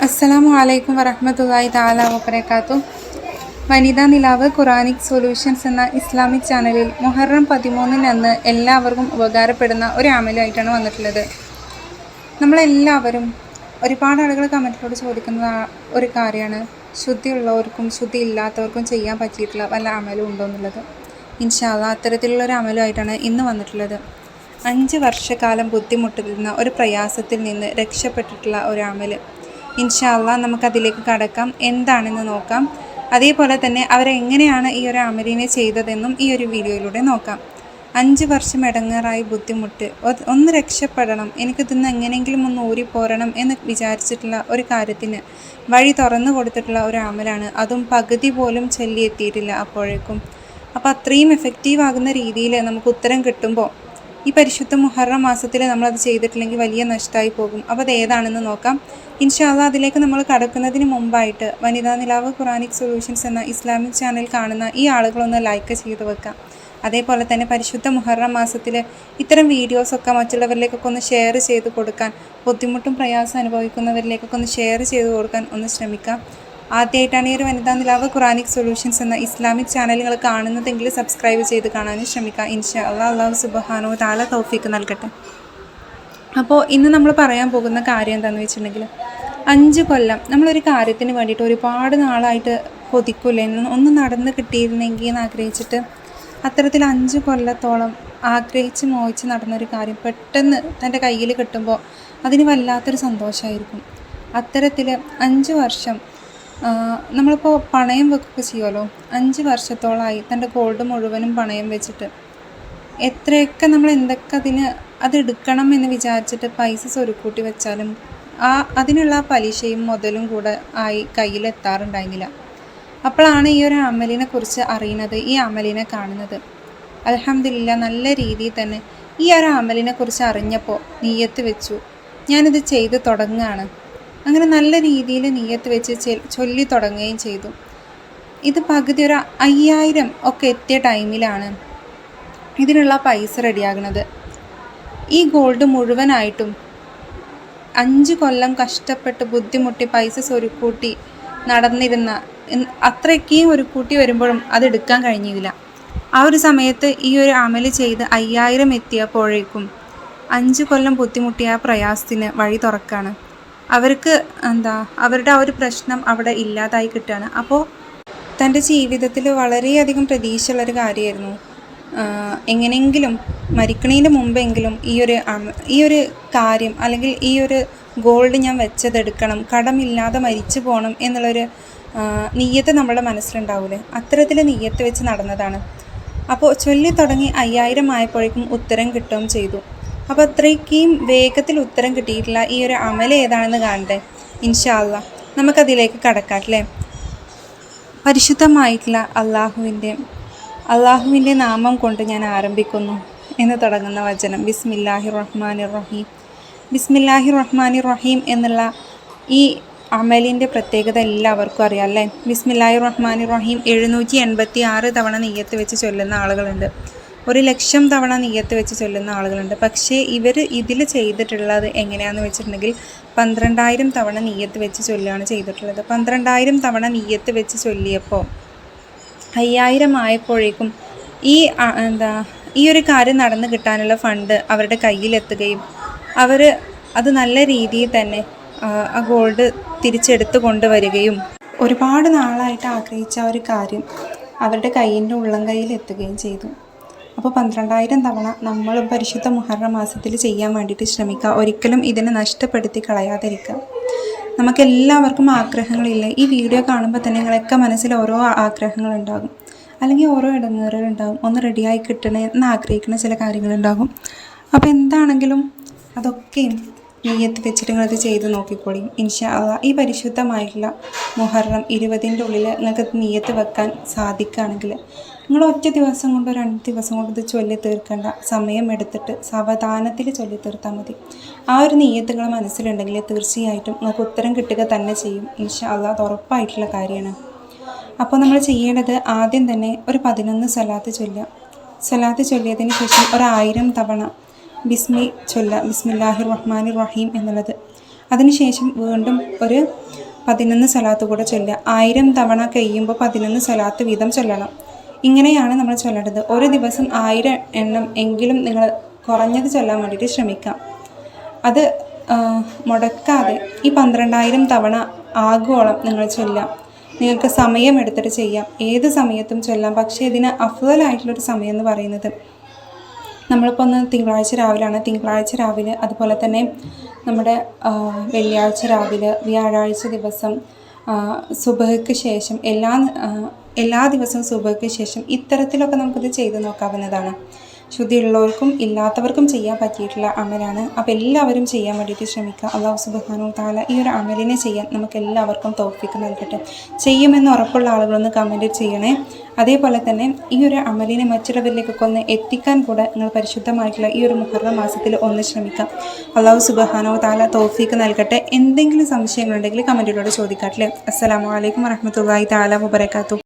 അസ്സലാമു അലൈക്കും വറഹ്മത്തുള്ളാഹി തആല വബറകാതുഹു. വനിതാ നിലാവ് ഖുറാനിക് സൊല്യൂഷൻസ് എന്ന ഇസ്ലാമിക് ചാനലിൽ മുഹറം 13 അന്ന് എല്ലാവർക്കും ഉപകാരപ്പെടുന്ന ഒരു അമലായിട്ടാണ് വന്നിട്ടുള്ളത്. നമ്മളെല്ലാവരും ഒരുപാട് ആളുകൾ കമൻറ്റിലൂടെ ചോദിക്കുന്ന ഒരു കാര്യമാണ്, ശുദ്ധിയുള്ളവർക്കും ശുദ്ധി ഇല്ലാത്തവർക്കും ചെയ്യാൻ പറ്റിയിട്ടുള്ള വല്ല അമലും ഉണ്ടോ എന്നുള്ളത്. ഇൻഷാ അല്ലാഹ് അത്തരത്തിലുള്ളൊരു അമലുമായിട്ടാണ് ഇന്ന് വന്നിട്ടുള്ളത്. 5 വർഷക്കാലം ബുദ്ധിമുട്ടുന്ന ഒരു പ്രയാസത്തിൽ നിന്ന് രക്ഷപ്പെട്ടിട്ടുള്ള ഒരു അമൽ. ഇൻഷാ അല്ലാഹ് നമുക്കതിലേക്ക് കടക്കാം, എന്താണെന്ന് നോക്കാം. അതേപോലെ തന്നെ അവരെങ്ങനെയാണ് ഈ ഒരു അമലിനെ ചെയ്തതെന്നും ഈ ഒരു വീഡിയോയിലൂടെ നോക്കാം. 5 വർഷം ഇടങ്ങേറായി ബുദ്ധിമുട്ട്, ഒന്ന് രക്ഷപ്പെടണം, എനിക്കിതിന്ന് എങ്ങനെയെങ്കിലും ഒന്ന് ഊരിപ്പോരണം എന്ന് വിചാരിച്ചിട്ടുള്ള ഒരു കാര്യത്തിന് വഴി തുറന്നു കൊടുത്തിട്ടുള്ള ഒരു അമലാണ്. അതും പകുതി പോലും ചൊല്ലിയെത്തിയിട്ടില്ല അപ്പോഴേക്കും. അപ്പോൾ അത്രയും എഫക്റ്റീവ് ആകുന്ന രീതിയിൽ നമുക്ക് ഉത്തരം കിട്ടുമ്പോൾ ഈ പരിശുദ്ധ മുഹറം മാസത്തിൽ നമ്മളത് ചെയ്തിട്ടില്ലെങ്കിൽ വലിയ നഷ്ടമായി പോകും. അപ്പോൾ അത് ഏതാണെന്ന് നോക്കാം. ഇൻഷാ അല്ലാഹ് അതിലേക്ക് നമ്മൾ കടക്കുന്നതിന് മുമ്പായിട്ട് വനിതാ നിലാവ് ഖുറാനിക് സൊല്യൂഷൻസ് എന്ന ഇസ്ലാമിക് ചാനൽ കാണുന്ന ഈ ആളുകളൊന്ന് ലൈക്ക് ചെയ്ത് വെക്കാം. അതേപോലെ തന്നെ പരിശുദ്ധ മുഹറം മാസത്തിൽ ഇത്തരം വീഡിയോസൊക്കെ മറ്റുള്ളവരിലേക്കൊക്കെ ഒന്ന് ഷെയർ ചെയ്ത് കൊടുക്കാൻ, ബുദ്ധിമുട്ടും പ്രയാസം അനുഭവിക്കുന്നവരിലേക്കൊക്കെ ഒന്ന് ഷെയർ ചെയ്ത് കൊടുക്കാൻ ഒന്ന് ശ്രമിക്കാം. ആദ്യമായിട്ടാണ് ഈ ഒരു വനിതാ നിലാവ് ഖുറാനിക് സൊല്യൂഷൻസ് എന്ന ഇസ്ലാമിക് ചാനലുകൾ കാണുന്നതെങ്കിൽ സബ്സ്ക്രൈബ് ചെയ്ത് കാണാനും ശ്രമിക്കാം. ഇൻഷാ അല്ലാഹ് അല്ലാഹു സുബ്ഹാനഹു വ തആല തൗഫീക്ക് നൽകട്ടെ. അപ്പോൾ ഇന്ന് നമ്മൾ പറയാൻ പോകുന്ന കാര്യം എന്താണെന്ന് വെച്ചിട്ടുണ്ടെങ്കിൽ, 5 കൊല്ലം നമ്മളൊരു കാര്യത്തിന് വേണ്ടിയിട്ട് ഒരുപാട് നാളായിട്ട് കൊതിക്കൂലേ, ഒന്ന് നടന്ന് കിട്ടിയിരുന്നെങ്കിൽ എന്ന് ആഗ്രഹിച്ചിട്ട് അത്തരത്തിൽ 5 കൊല്ലത്തോളം ആഗ്രഹിച്ച് മോഹിച്ച് നടന്നൊരു കാര്യം പെട്ടെന്ന് തൻ്റെ കയ്യിൽ കിട്ടുമ്പോൾ അതിന് വല്ലാത്തൊരു സന്തോഷമായിരിക്കും. അത്തരത്തിൽ 5 വർഷം നമ്മളിപ്പോൾ പണയം വെക്കുകയൊക്കെ ചെയ്യുമല്ലോ, 5 വർഷത്തോളമായി തൻ്റെ ഗോൾഡ് മുഴുവനും പണയം വെച്ചിട്ട് എത്രയൊക്കെ നമ്മൾ എന്തൊക്കെ അത് എടുക്കണം എന്ന് വിചാരിച്ചിട്ട് പൈസ സ്വരുക്കൂട്ടി വെച്ചാലും അതിനുള്ള പലിശയും മുതലും കൂടെ ആയി കയ്യിലെത്താറുണ്ടായിരുന്നില്ല. അപ്പോഴാണ് ഈ ഒരു അമലിനെ കുറിച്ച് അറിയുന്നത്, ഈ അമലിനെ കാണുന്നത്. അൽഹംദുലില്ലാ നല്ല രീതിയിൽ തന്നെ ഈ ഒരു അമലിനെ കുറിച്ച് അറിഞ്ഞപ്പോൾ നിയ്യത്ത് വെച്ചു, ഞാനിത് ചെയ്ത് തുടങ്ങുകയാണ്. അങ്ങനെ നല്ല രീതിയിൽ നിയ്യത്ത് വെച്ച് ചൊല്ലി തുടങ്ങുകയും ചെയ്തു. ഇത് പകുതി ഒരു 5000 ഒക്കെ എത്തിയ ടൈമിലാണ് ഇതിനുള്ള പൈസ റെഡിയാകുന്നത്. ഈ ഗോൾഡ് മുഴുവനായിട്ടും 5 കൊല്ലം കഷ്ടപ്പെട്ട് ബുദ്ധിമുട്ടി പൈസ സ്വരുക്കൂട്ടി നടന്നിരുന്ന അത്രയ്ക്കും ഒരു കൂട്ടി വരുമ്പോഴും അതെടുക്കാൻ കഴിഞ്ഞില്ല. ആ ഒരു സമയത്ത് ഈ ഒരു അമൽ ചെയ്ത് 5000 എത്തിയപ്പോഴേക്കും 5 കൊല്ലം ബുദ്ധിമുട്ടിയ പ്രയാസത്തിന് വഴി തുറക്കാണ്. അവർക്ക് അവരുടെ ആ ഒരു പ്രശ്നം അവിടെ ഇല്ലാതായി കിട്ടുകയാണ്. അപ്പോൾ തൻ്റെ ജീവിതത്തിൽ വളരെയധികം പ്രതീക്ഷയുള്ളൊരു കാര്യമായിരുന്നു, എങ്ങനെയെങ്കിലും മരിക്കണതിന് മുമ്പെങ്കിലും ഈ ഒരു കാര്യം അല്ലെങ്കിൽ ഈ ഒരു ഗോൾഡ് ഞാൻ വെച്ചതെടുക്കണം, കടമില്ലാതെ മരിച്ചു പോകണം എന്നുള്ളൊരു നിയ്യത്ത് നമ്മുടെ മനസ്സിലുണ്ടാവില്ലേ, അത്തരത്തിൽ നിയ്യത്ത് വെച്ച് നടന്നതാണ്. അപ്പോൾ ചൊല്ലി തുടങ്ങി 5000 ആയപ്പോഴേക്കും ഉത്തരം കിട്ടുകയും ചെയ്തു. അപ്പോൾ അത്രയ്ക്കും വേഗത്തിൽ ഉത്തരം കിട്ടിയിട്ടുള്ള ഈ ഒരു അമൽ ഏതാണെന്ന് കാണണ്ടേ. ഇൻഷാ അല്ലാഹ് നമുക്കതിലേക്ക് കടക്കാമല്ലേ. പരിശുദ്ധമായിട്ടുള്ള അള്ളാഹുവിൻ്റെ നാമം കൊണ്ട് ഞാൻ ആരംഭിക്കുന്നു എന്ന് തുടങ്ങുന്ന വചനം, ബിസ്മില്ലാഹിർ റഹ്മാനിർ റഹീം. ബിസ്മില്ലാഹിർ റഹ്മാനിർ റഹീം എന്നുള്ള ഈ അമലിൻ്റെ പ്രത്യേകത എല്ലാവർക്കും അറിയാം അല്ലേ. ബിസ്മില്ലാഹിർ റഹ്മാനിർ റഹീം 786 തവണ നിയ്യത്ത് വെച്ച് ചൊല്ലുന്ന ആളുകളുണ്ട്, 1,00,000 തവണ നിയ്യത്ത് വെച്ച് ചൊല്ലുന്ന ആളുകളുണ്ട്. പക്ഷേ ഇവർ ഇതിൽ ചെയ്തിട്ടുള്ളത് എങ്ങനെയാണെന്ന് വെച്ചിട്ടുണ്ടെങ്കിൽ 12,000 തവണ നിയ്യത്ത് വെച്ച് ചൊല്ലുകയാണ് ചെയ്തിട്ടുള്ളത്. 12,000 തവണ നിയ്യത്ത് വെച്ച് ചൊല്ലിയപ്പോൾ 5000 ആയപ്പോഴേക്കും ഈ ഒരു കാര്യം നടന്നു കിട്ടാനുള്ള ഫണ്ട് അവരുടെ കയ്യിലെത്തുകയും അവർ അത് നല്ല രീതിയിൽ തന്നെ ആ ഗോൾഡ് തിരിച്ചെടുത്ത് കൊണ്ടുവരികയും ഒരുപാട് നാളായിട്ട് ആഗ്രഹിച്ച ഒരു കാര്യം അവരുടെ കയ്യിൻ്റെ ഉള്ളം കയ്യിൽ എത്തുകയും ചെയ്തു. അപ്പോൾ 12,000 തവണ നമ്മൾ പരിശുദ്ധ മുഹറം മാസത്തിൽ ചെയ്യാൻ വേണ്ടിയിട്ട് ശ്രമിക്കുക. ഒരിക്കലും ഇതിനെ നഷ്ടപ്പെടുത്തി കളയാതിരിക്കുക. നമുക്കെല്ലാവർക്കും ആഗ്രഹങ്ങളില്ലേ. ഈ വീഡിയോ കാണുമ്പോൾ തന്നെ നിങ്ങളൊക്കെ മനസ്സിൽ ഓരോ ആഗ്രഹങ്ങളുണ്ടാകും, അല്ലെങ്കിൽ ഓരോ ഇടങ്ങേറുകളുണ്ടാകും. ഒന്ന് റെഡിയായി കിട്ടണേ എന്ന് ആഗ്രഹിക്കുന്ന ചില കാര്യങ്ങളുണ്ടാകും. അപ്പോൾ എന്താണെങ്കിലും അതൊക്കെയും നിയ്യത്ത് വെച്ചിട്ട് നിങ്ങളത് ചെയ്ത് നോക്കിക്കോളി. ഇൻഷാ അല്ലാഹ് ഈ പരിശുദ്ധമായിട്ടുള്ള മുഹറം 20ൻ്റെ ഉള്ളിൽ നിങ്ങൾക്ക് നിയ്യത്ത് വെക്കാൻ സാധിക്കുകയാണെങ്കിൽ നിങ്ങൾ ഒറ്റ ദിവസം കൊണ്ടോ 2 ദിവസം കൊണ്ടോ ഇത് ചൊല്ലി തീർക്കേണ്ട, സമയം എടുത്തിട്ട് സാവധാനത്തിൽ ചൊല്ലി തീർത്താൽ മതി. ആ ഒരു നിയ്യത്തുകൾ മനസ്സിലുണ്ടെങ്കിൽ തീർച്ചയായിട്ടും നിങ്ങൾക്ക് ഉത്തരം കിട്ടുക തന്നെ ചെയ്യും. ഇൻഷാ അല്ലാഹ് അത് ഉറപ്പായിട്ടുള്ള കാര്യമാണ്. അപ്പോൾ നമ്മൾ ചെയ്യേണ്ടത് ആദ്യം തന്നെ ഒരു 11 സ്വലാത്ത് ചൊല്ലുക. സ്വലാത്ത് ചൊല്ലിയതിന് ശേഷം 1000 തവണ ബിസ്മില്ലാഹിർ റഹ്മാനിർ റഹീം എന്നുള്ളത് അതിനുശേഷം വീണ്ടും ഒരു 11 സ്വലാത്ത് കൂടെ ചൊല്ലുക. 1000 തവണ കഴിയുമ്പോൾ 11 സ്വലാത്ത് വീതം ചൊല്ലണം. ഇങ്ങനെയാണ് നമ്മൾ ചൊല്ലേണ്ടത്. ഒരു ദിവസം 1000 എണ്ണം എങ്കിലും നിങ്ങൾ കുറഞ്ഞത് ചൊല്ലാൻ വേണ്ടിയിട്ട് ശ്രമിക്കാം. അത് മുടക്കാതെ ഈ 12,000 തവണ ആഗോളം നിങ്ങൾ ചൊല്ലാം. നിങ്ങൾക്ക് സമയം എടുത്തിട്ട് ചെയ്യാം, ഏത് സമയത്തും ചൊല്ലാം. പക്ഷേ ഇതിന് അഫ്ളലായിട്ടുള്ളൊരു സമയം എന്ന് പറയുന്നത് നമ്മളിപ്പോൾ ഒന്ന് തിങ്കളാഴ്ച രാവിലെയാണ്, തിങ്കളാഴ്ച രാവിലെ, അതുപോലെ തന്നെ നമ്മുടെ വെള്ളിയാഴ്ച രാവിലെ, വ്യാഴാഴ്ച ദിവസം സുബഹയ്ക്ക് ശേഷം, എല്ലാ ദിവസവും സുബഹയ്ക്ക് ശേഷം ഇത്തരത്തിലൊക്കെ നമുക്കിത് ചെയ്ത് നോക്കാവുന്നതാണ്. ശുദ്ധിയുള്ളവർക്കും ഇല്ലാത്തവർക്കും ചെയ്യാൻ പറ്റിയിട്ടുള്ള അമലാണ്. അപ്പോൾ എല്ലാവരും ചെയ്യാൻ വേണ്ടിയിട്ട് ശ്രമിക്കുക. അല്ലാഹു സുബ്ഹാനഹു വ തആല ഈ ഒരു അമലിനെ ചെയ്യാൻ നമുക്ക് എല്ലാവർക്കും തൗഫീഖ് നൽകട്ടെ. ചെയ്യുമെന്ന് ഉറപ്പുള്ള ആളുകളൊന്ന് കമൻറ്റ് ചെയ്യണേ. അതേപോലെ തന്നെ ഈ ഒരു അമലിനെ മറ്റുള്ളവരിലേക്കൊക്കെ ഒന്ന് എത്തിക്കാൻ കൂടെ നിങ്ങൾ പരിശുദ്ധമായിട്ടുള്ള ഈ ഒരു മുഹറം മാസത്തിൽ ഒന്ന് ശ്രമിക്കാം. അല്ലാഹു സുബ്ഹാനഹു വ തആല തൗഫീഖ് നൽകട്ടെ. എന്തെങ്കിലും സംശയങ്ങളുണ്ടെങ്കിൽ കമൻറ്റിലൂടെ ചോദിക്കാട്ടില്ലേ. അസ്സലാമു അലൈക്കും വറഹ്മത്തുള്ളാഹി തആല വബറകാതുഹു.